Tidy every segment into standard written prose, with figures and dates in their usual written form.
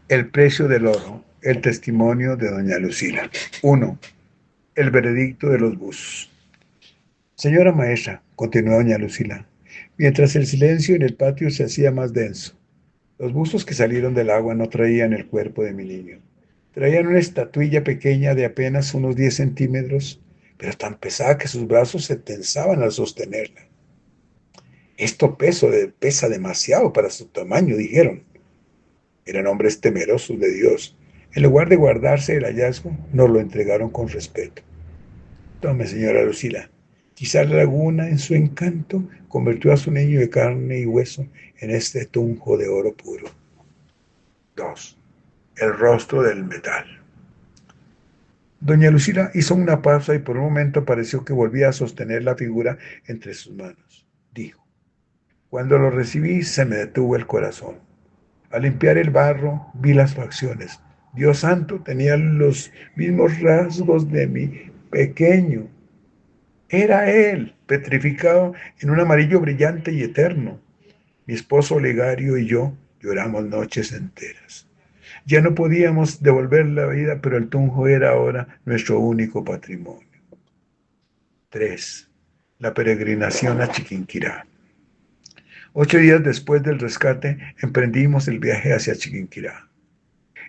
El precio del oro, el testimonio de doña Lucila. 1. El veredicto de los buzos. Señora maestra, continuó doña Lucila, mientras el silencio en el patio se hacía más denso. Los buzos que salieron del agua no traían el cuerpo de mi niño. Traían una estatuilla pequeña de apenas unos 10 centímetros, pero tan pesada que sus brazos se tensaban al sostenerla. Esto pesa demasiado para su tamaño, dijeron. Eran hombres temerosos de Dios. En lugar de guardarse el hallazgo, nos lo entregaron con respeto. Tome, señora Lucila. Quizá la laguna, en su encanto, convirtió a su niño de carne y hueso en este tunjo de oro puro. 2. El rostro del metal. Doña Lucila hizo una pausa y por un momento pareció que volvía a sostener la figura entre sus manos. Dijo: cuando lo recibí se me detuvo el corazón. Al limpiar el barro vi las facciones. Dios santo, tenía los mismos rasgos de mi pequeño. Era él, petrificado en un amarillo brillante y eterno. Mi esposo Olegario y yo lloramos noches enteras. Ya no podíamos devolver la vida, pero el tunjo era ahora nuestro único patrimonio. 3. La peregrinación a Chiquinquirá. 8 días después del rescate, emprendimos el viaje hacia Chiquinquirá.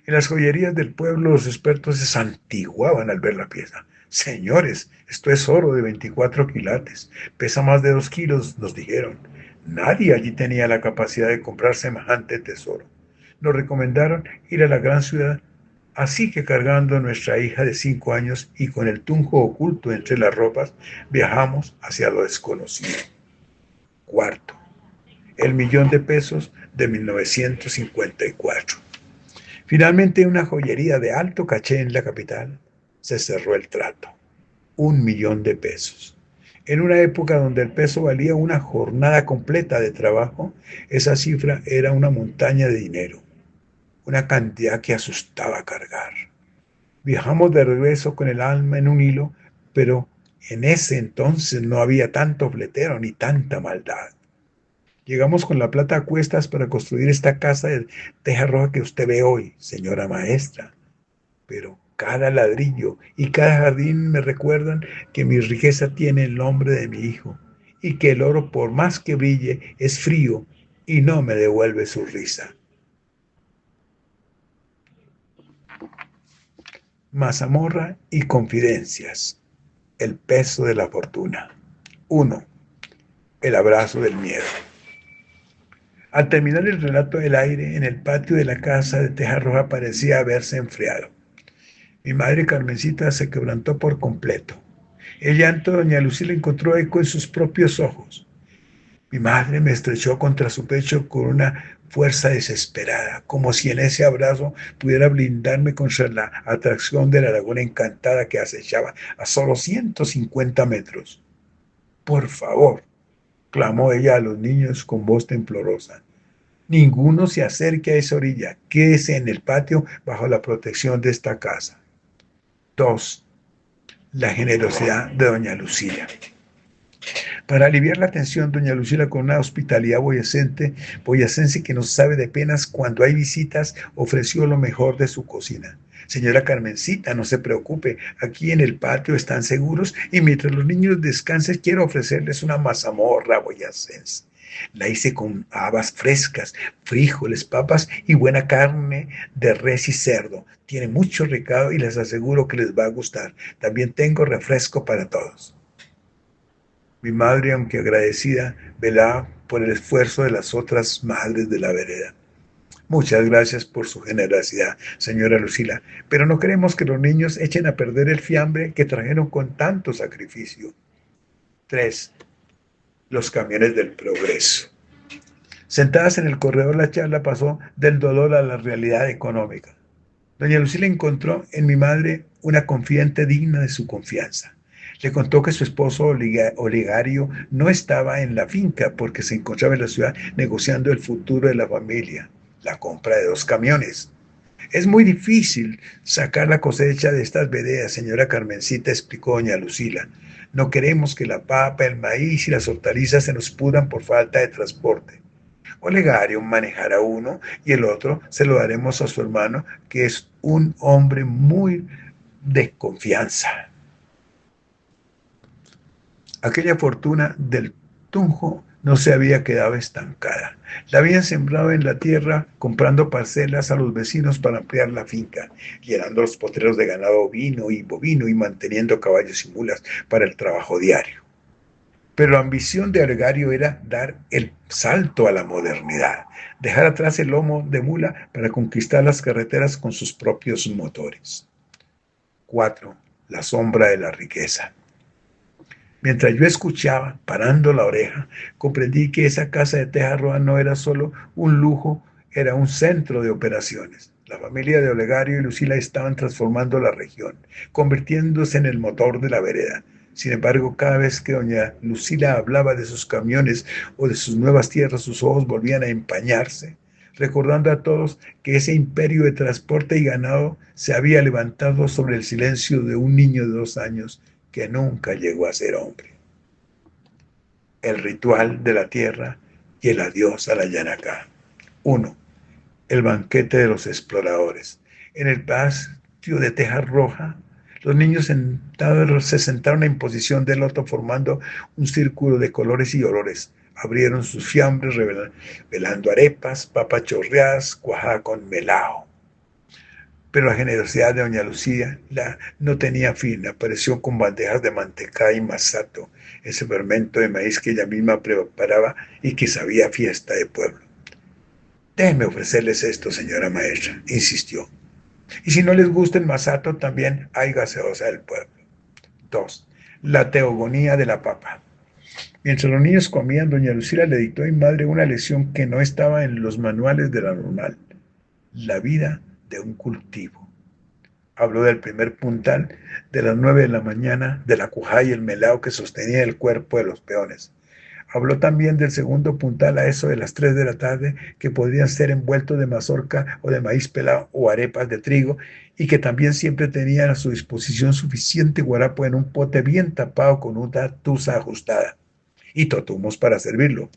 En las joyerías del pueblo los expertos se santiguaban al ver la pieza. Señores, esto es oro de 24 quilates. Pesa más de 2 kilos, nos dijeron. Nadie allí tenía la capacidad de comprar semejante tesoro. Nos recomendaron ir a la gran ciudad, así que cargando a nuestra hija de 5 años y con el tunjo oculto entre las ropas, viajamos hacia lo desconocido. 4. El millón de pesos de 1954. Finalmente, en una joyería de alto caché en la capital, se cerró el trato. 1 millón de pesos. En una época donde el peso valía una jornada completa de trabajo, esa cifra era una montaña de dinero, una cantidad que asustaba cargar. Viajamos de regreso con el alma en un hilo, pero en ese entonces no había tanto fletero ni tanta maldad. Llegamos con la plata a cuestas para construir esta casa de teja roja que usted ve hoy, señora maestra. Pero cada ladrillo y cada jardín me recuerdan que mi riqueza tiene el nombre de mi hijo y que el oro, por más que brille, es frío y no me devuelve su risa. Mazamorra y confidencias. El peso de la fortuna. 1. El abrazo del miedo. Al terminar el relato, el aire en el patio de la casa de teja roja parecía haberse enfriado. Mi madre Carmencita se quebrantó por completo. El llanto de doña Lucila encontró eco en sus propios ojos. Mi madre me estrechó contra su pecho con una fuerza desesperada, como si en ese abrazo pudiera blindarme contra la atracción de la laguna encantada que acechaba a solo 150 metros. Por favor, clamó ella a los niños con voz temblorosa. Ninguno se acerque a esa orilla. Quédese en el patio bajo la protección de esta casa. 2. La generosidad de doña Lucila. Para aliviar la tensión, doña Lucila, con una hospitalidad boyacense que no sabe de penas cuando hay visitas, ofreció lo mejor de su cocina. Señora Carmencita, no se preocupe, aquí en el patio están seguros y mientras los niños descansen quiero ofrecerles una mazamorra boyacense. La hice con habas frescas, frijoles, papas y buena carne de res y cerdo. Tiene mucho recado y les aseguro que les va a gustar. También tengo refresco para todos. Mi madre, aunque agradecida, velaba por el esfuerzo de las otras madres de la vereda. Muchas gracias por su generosidad, señora Lucila, pero no queremos que los niños echen a perder el fiambre que trajeron con tanto sacrificio. 3. Los camiones del progreso. Sentadas en el corredor, la charla pasó del dolor a la realidad económica. Doña Lucila encontró en mi madre una confidente digna de su confianza. Le contó que su esposo Olegario no estaba en la finca porque se encontraba en la ciudad negociando el futuro de la familia, la compra de 2 camiones. Es muy difícil sacar la cosecha de estas veredas, señora Carmencita, explicó doña Lucila. No queremos que la papa, el maíz y las hortalizas se nos pudran por falta de transporte. Olegario manejará uno y el otro se lo daremos a su hermano, que es un hombre muy de confianza. Aquella fortuna del Tunjo no se había quedado estancada. La habían sembrado en la tierra, comprando parcelas a los vecinos para ampliar la finca, llenando los potreros de ganado ovino y bovino y manteniendo caballos y mulas para el trabajo diario. Pero la ambición de Olegario era dar el salto a la modernidad, dejar atrás el lomo de mula para conquistar las carreteras con sus propios motores. 4. La sombra de la riqueza. Mientras yo escuchaba, parando la oreja, comprendí que esa casa de teja roja no era solo un lujo, era un centro de operaciones. La familia de Olegario y Lucila estaban transformando la región, convirtiéndose en el motor de la vereda. Sin embargo, cada vez que doña Lucila hablaba de sus camiones o de sus nuevas tierras, sus ojos volvían a empañarse, recordando a todos que ese imperio de transporte y ganado se había levantado sobre el silencio de un niño de 2 años que nunca llegó a ser hombre. El ritual de la tierra y el adiós a la Yanacá. 1. El banquete de los exploradores. En el patio de teja roja, los niños se sentaron en posición de loto formando un círculo de colores y olores. Abrieron sus fiambres revelando arepas, papas chorreadas, cuajada con melao. Pero la generosidad de doña Lucía no tenía fin. Apareció con bandejas de mantecada y masato, ese fermento de maíz que ella misma preparaba y que sabía fiesta de pueblo. Déjenme ofrecerles esto, señora maestra, insistió. Y si no les gusta el masato, también hay gaseosa del pueblo. 2. La teogonía de la papa. Mientras los niños comían, doña Lucía le dictó a mi madre una lección que no estaba en los manuales de la normal. La vida de un cultivo. Habló del primer puntal de las 9 de la mañana, de la cujá y el melao que sostenía el cuerpo de los peones. Habló también del segundo puntal a eso de las 3 de la tarde, que podrían ser envueltos de mazorca o de maíz pelado o arepas de trigo, y que también siempre tenían a su disposición suficiente guarapo en un pote bien tapado con una tusa ajustada, y totumos para servirlo.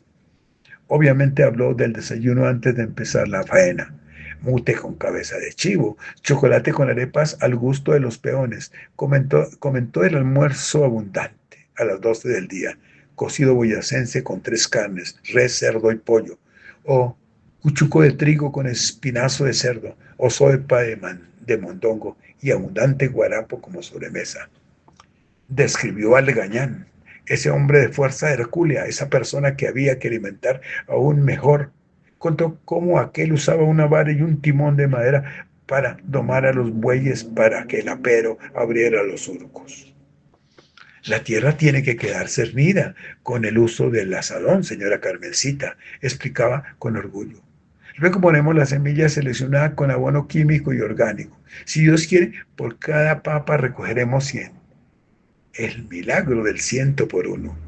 Obviamente habló del desayuno antes de empezar la faena. Mute con cabeza de chivo, chocolate con arepas al gusto de los peones. Comentó el almuerzo abundante a las 12 del día, cocido boyacense con 3 carnes, res, cerdo y pollo, o cuchuco de trigo con espinazo de cerdo, o sopa de mondongo y abundante guarapo como sobremesa. Describió al Legañán, ese hombre de fuerza hercúlea, esa persona que había que alimentar aún mejor. Contó cómo aquel usaba una vara y un timón de madera para domar a los bueyes para que el apero abriera los surcos. La tierra tiene que quedar cernida con el uso del asadón, señora Carmencita, explicaba con orgullo. Luego ponemos la semilla seleccionada con abono químico y orgánico. Si Dios quiere, por cada papa recogeremos 100. El milagro del 100 por 1.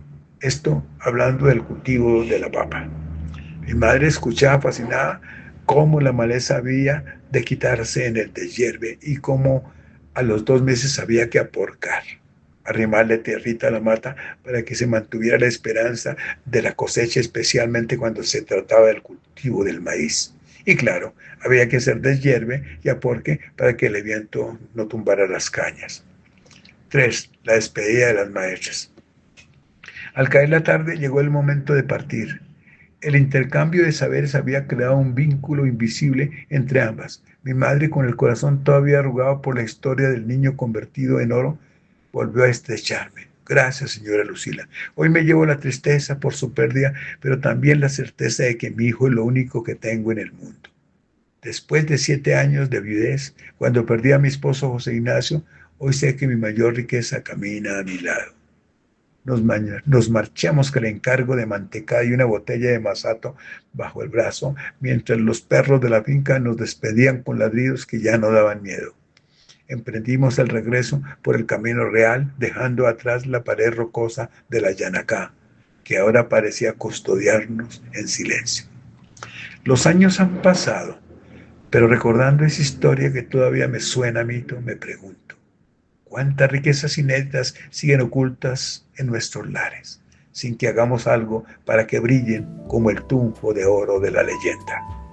Esto hablando del cultivo de la papa. Mi madre escuchaba fascinada cómo la maleza había de quitarse en el deshierve y cómo a los 2 meses había que aporcar, arrimarle tierrita a la mata para que se mantuviera la esperanza de la cosecha, especialmente cuando se trataba del cultivo del maíz. Y claro, había que hacer deshierve y aporque para que el viento no tumbara las cañas. 3. La despedida de las maestras. Al caer la tarde llegó el momento de partir. El intercambio de saberes había creado un vínculo invisible entre ambas. Mi madre, con el corazón todavía arrugado por la historia del niño convertido en oro, volvió a estrecharme. Gracias, señora Lucila. Hoy me llevo la tristeza por su pérdida, pero también la certeza de que mi hijo es lo único que tengo en el mundo. Después de 7 años de viudez, cuando perdí a mi esposo José Ignacio, hoy sé que mi mayor riqueza camina a mi lado. Nos marchamos con el encargo de mantecada y una botella de masato bajo el brazo, mientras los perros de la finca nos despedían con ladridos que ya no daban miedo. Emprendimos el regreso por el camino real, dejando atrás la pared rocosa de la Yanacá, que ahora parecía custodiarnos en silencio. Los años han pasado, pero recordando esa historia que todavía me suena a mito, me pregunto, ¿cuántas riquezas inéditas siguen ocultas en nuestros lares? sin que hagamos algo para que brillen como el triunfo de oro de la leyenda.